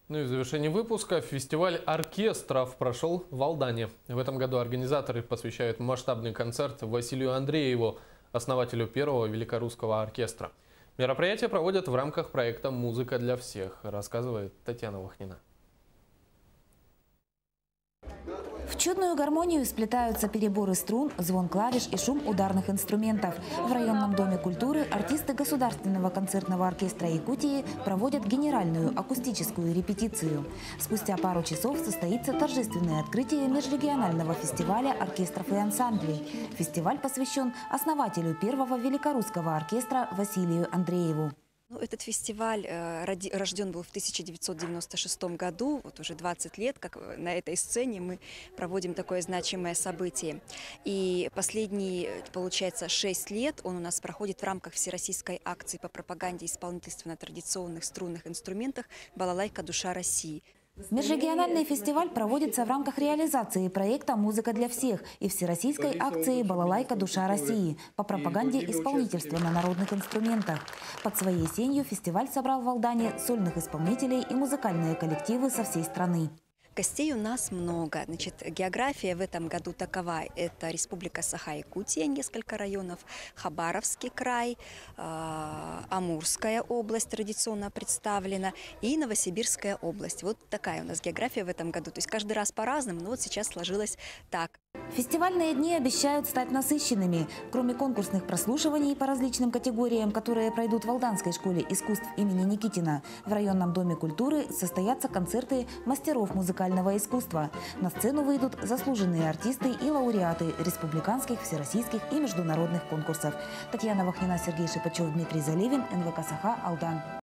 Ну и в завершении выпуска фестиваль оркестров прошел в Алдане. В этом году организаторы посвящают масштабный концерт Василию Андрееву, основателю первого великорусского оркестра. Мероприятие проводят в рамках проекта «Музыка для всех», рассказывает Татьяна Вахнина. В чудную гармонию сплетаются переборы струн, звон клавиш и шум ударных инструментов. В районном доме культуры артисты Государственного концертного оркестра Якутии проводят генеральную акустическую репетицию. Спустя пару часов состоится торжественное открытие межрегионального фестиваля оркестров и ансамблей. Фестиваль посвящен основателю первого великорусского оркестра Василию Андрееву. Этот фестиваль рожден был в 1996 году, вот уже 20 лет, как на этой сцене мы проводим такое значимое событие. И последние, получается, 6 лет он у нас проходит в рамках всероссийской акции по пропаганде исполнительства на традиционных струнных инструментах «Балалайка. Душа России». Межрегиональный фестиваль проводится в рамках реализации проекта «Музыка для всех» и всероссийской акции «Балалайка. Душа России» по пропаганде исполнительства на народных инструментах. Под своей сенью фестиваль собрал в Алдане сольных исполнителей и музыкальные коллективы со всей страны. Гостей у нас много. Значит, география в этом году такова. Это Республика Саха-Якутия, несколько районов, Хабаровский край, Амурская область традиционно представлена и Новосибирская область. Вот такая у нас география в этом году. То есть каждый раз по-разному, но вот сейчас сложилось так. Фестивальные дни обещают стать насыщенными. Кроме конкурсных прослушиваний по различным категориям, которые пройдут в Алданской школе искусств имени Никитина, в районном доме культуры состоятся концерты мастеров музыкального искусства. На сцену выйдут заслуженные артисты и лауреаты республиканских, всероссийских и международных конкурсов. Татьяна Вахнина, Сергей Шипачев, Дмитрий Заливин, НВК Саха, Алдан.